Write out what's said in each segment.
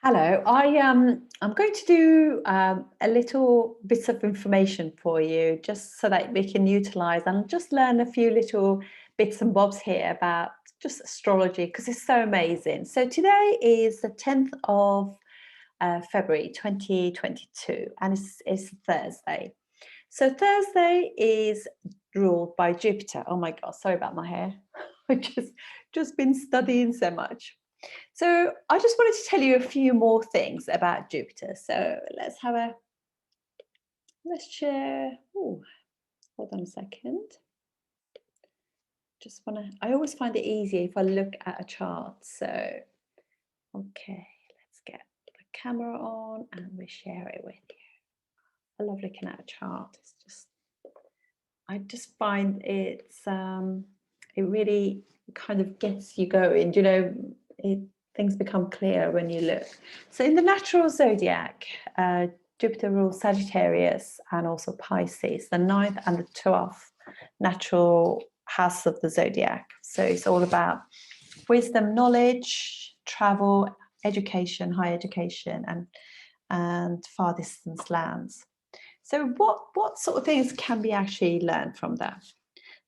Hello, I'm going to do a little bits of information for you, just so that we can utilize and just learn a few little bits and bobs here about just astrology because it's so amazing. So today is the 10th of February 2022, and it's Thursday. So Thursday is ruled by Jupiter. Oh my God, sorry about my hair. I just been studying so much. So I just wanted to tell you a few more things about Jupiter. So let's share. Oh, hold on a second. I always find it easier if I look at a chart. So, okay, let's get the camera on and we share it with you. I love looking at a chart. I just find it really kind of gets you going. It things become clear when you look. So in the natural zodiac, Jupiter rules Sagittarius and also Pisces, the ninth and the 12th natural house of the zodiac. So it's all about wisdom, knowledge, travel, education, higher education, and far distance lands. So what sort of things can we actually learn from that?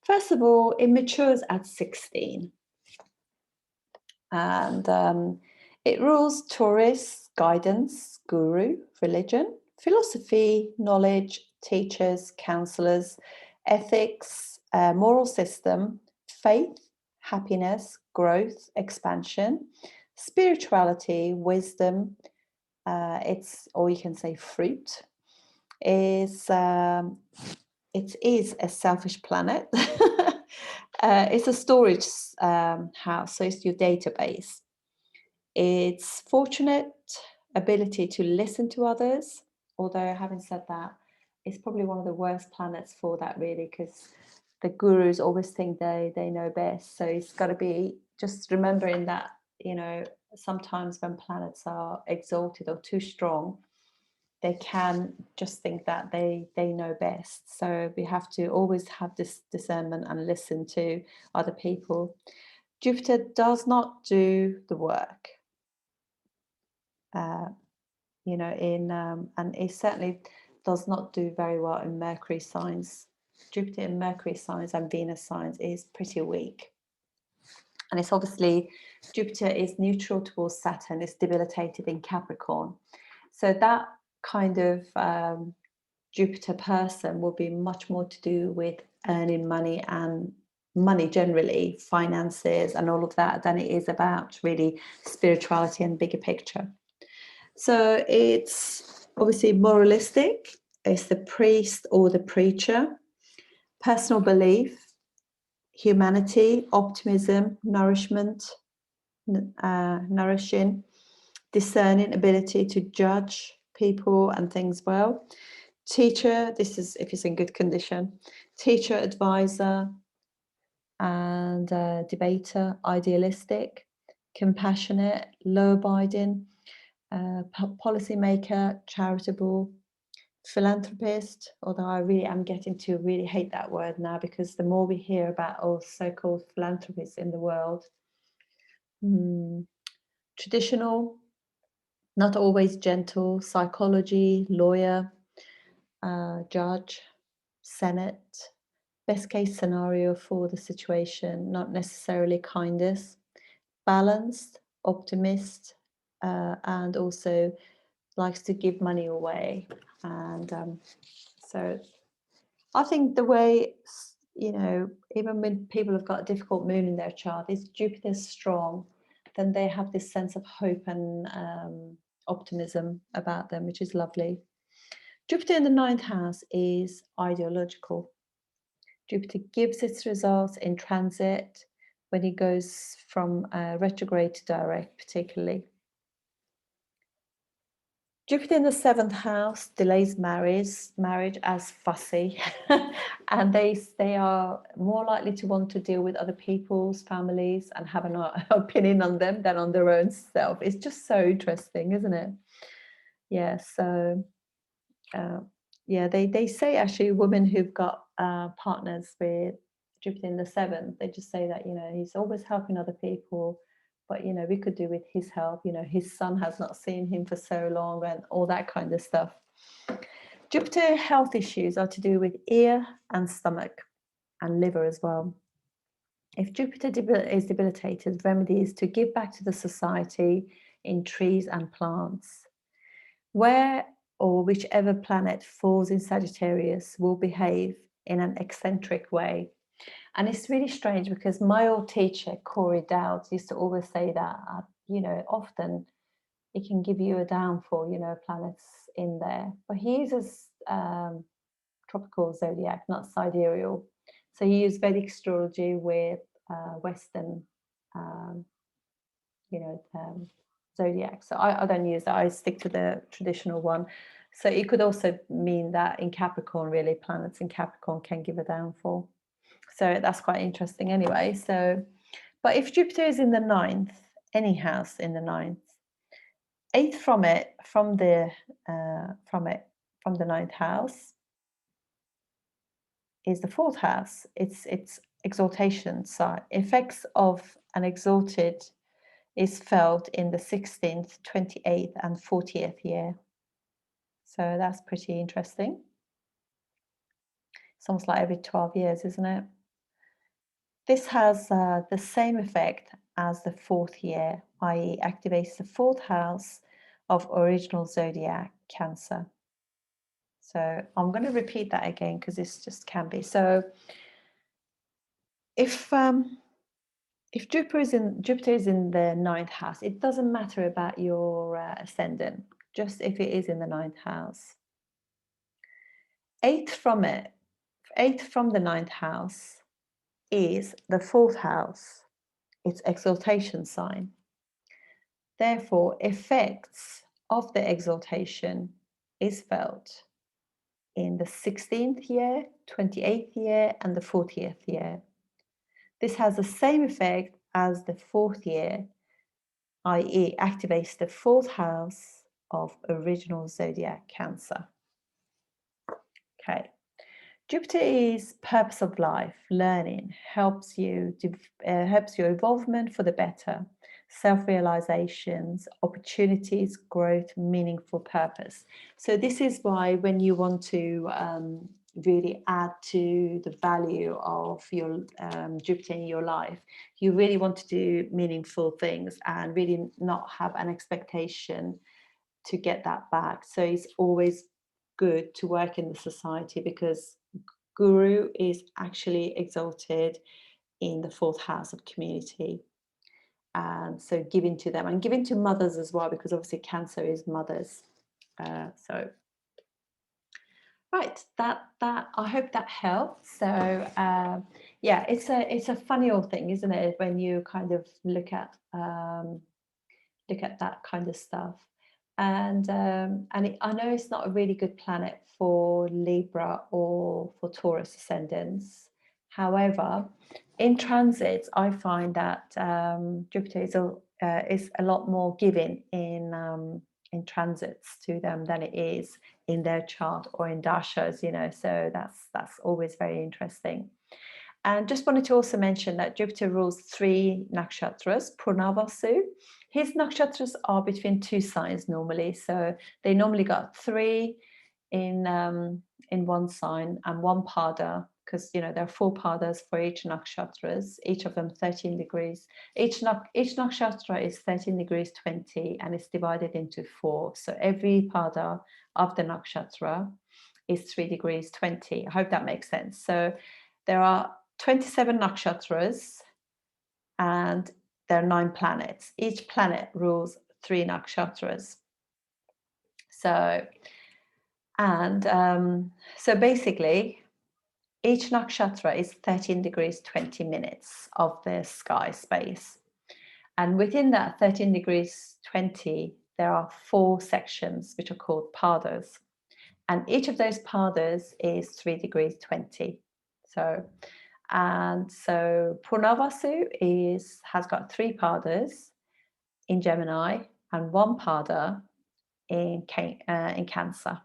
First of all, it matures at 16. And it rules tourists, guidance, guru, religion, philosophy, knowledge, teachers, counselors, ethics, moral system, faith, happiness, growth, expansion, spirituality, wisdom. Or you can say fruit. It is a selfish planet. It's a storage house, so it's your database. It's fortunate ability to listen to others, although having said that, it's probably one of the worst planets for that, really, because the gurus always think they know best. So it's got to be just remembering that, sometimes when planets are exalted or too strong, they can just think that they know best. So we have to always have this discernment and listen to other people. Jupiter does not do the work, uh, and it certainly does not do very well in Mercury signs. Jupiter in Mercury signs and Venus signs is pretty weak. And it's obviously, Jupiter is neutral towards Saturn, it's debilitated in Capricorn. So that kind of Jupiter person will be much more to do with earning money and money generally, finances and all of that, than it is about really spirituality and bigger picture. So it's obviously moralistic. It's the priest or the preacher, personal belief, humanity, optimism, nourishment, nourishing, discerning ability to judge people and things well. Teacher, this is if it's in good condition. Teacher, advisor, and debater, idealistic, compassionate, law-abiding, policymaker, charitable, philanthropist, although I really am getting to really hate that word now, because the more we hear about all so-called philanthropists in the world. Traditional, not always gentle, psychology, lawyer, judge, senate, best case scenario for the situation, not necessarily kindest, balanced, optimist, and also likes to give money away. And so I think the way, even when people have got a difficult moon in their chart, if Jupiter's strong, then they have this sense of hope and optimism about them, which is lovely. Jupiter in the ninth house is ideological. Jupiter gives its results in transit when he goes from retrograde to direct, particularly. Jupiter in the seventh house delays marriage as fussy, and they are more likely to want to deal with other people's families and have an opinion on them than on their own self. It's just so interesting, isn't it? Yeah. So they say actually women who've got partners with Jupiter in the seventh, they just say that he's always helping other people, But, we could do with his help. His son has not seen him for so long and all that kind of stuff. Jupiter health issues are to do with ear and stomach and liver as well. If Jupiter is debilitated, remedy is to give back to the society in trees and plants. Where or whichever planet falls in Sagittarius will behave in an eccentric way. And it's really strange because my old teacher, Corey Dowd, used to always say that, often it can give you a downfall, planets in there. But he uses tropical zodiac, not sidereal. So he used Vedic astrology with Western, um, zodiac. So I don't use that. I stick to the traditional one. So it could also mean that in Capricorn, really, planets in Capricorn can give a downfall. So that's quite interesting anyway. So, but if Jupiter is in the ninth, any house in the ninth, eighth from the ninth house is the fourth house. It's exaltation sign. Effects of an exalted is felt in the 16th, 28th, and 40th year. So that's pretty interesting. It's almost like every 12 years, isn't it? This has the same effect as the fourth year, i.e. activates the fourth house of original zodiac, Cancer. So I'm going to repeat that again because this just can be. So if Jupiter is in the ninth house, it doesn't matter about your ascendant, just if it is in the ninth house. Eighth from the ninth house is the fourth house. It's exaltation sign. Therefore, effects of the exaltation is felt in the 16th year, 28th year, and the 40th year. This has the same effect as the fourth year, i.e. activates the fourth house of original zodiac, Cancer. Okay. Jupiter is purpose of life, learning, helps your evolvement for the better, self-realizations, opportunities, growth, meaningful purpose. So this is why when you want to really add to the value of your Jupiter in your life, you really want to do meaningful things and really not have an expectation to get that back. So it's always good to work in the society because Guru is actually exalted in the fourth house of community. And so giving to them and giving to mothers as well, because obviously Cancer is mothers. So right, that I hope that helps. So yeah, it's a funny old thing, isn't it, when you kind of look at that kind of stuff. And I know it's not a really good planet for Libra or for Taurus ascendants. However, in transits, I find that Jupiter is a lot more giving in transits to them than it is in their chart or in dashas. So that's always very interesting. And just wanted to also mention that Jupiter rules 3 nakshatras, Purnavasu. His nakshatras are between 2 signs normally. So they normally got 3 in one sign and 1 pada, because there are 4 padas for each nakshatras, each of them 13 degrees. Each nakshatra is 13 degrees 20 and it's divided into 4. So every pada of the nakshatra is 3 degrees 20. I hope that makes sense. So there are 27 nakshatras and there are 9 planets. Each planet rules 3 nakshatras. So basically each nakshatra is 13 degrees 20 minutes of the sky space, and within that 13 degrees 20 there are 4 sections which are called padas, and each of those padas is 3 degrees 20. So Purnavasu has got 3 padas in Gemini and 1 pada in Cancer.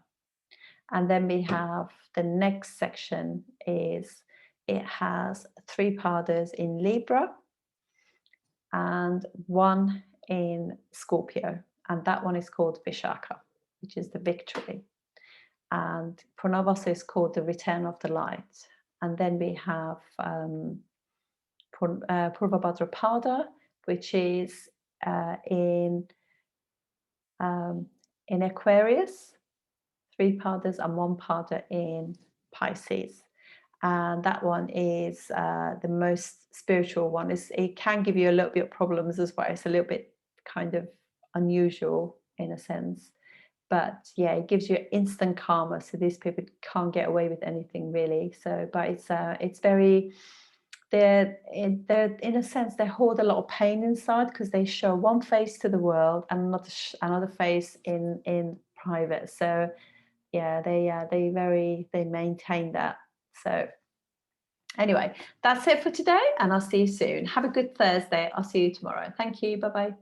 And then we have the next section it has 3 padas in Libra, and one in Scorpio, and that one is called Vishaka, which is the victory. And Pranavasa is called the return of the light. And then we have Purva Bhadrapada, which is in Aquarius, 3 padas and 1 pada in Pisces. And that one is the most spiritual one. It can give you a little bit of problems as well. It's a little bit kind of unusual in a sense. But yeah, it gives you instant karma. So these people can't get away with anything really. So, but it's very, they're in a sense, they hold a lot of pain inside because they show one face to the world and another face in private. So yeah, they maintain that. So anyway, that's it for today, and I'll see you soon. Have a good Thursday. I'll see you tomorrow. Thank you. Bye bye.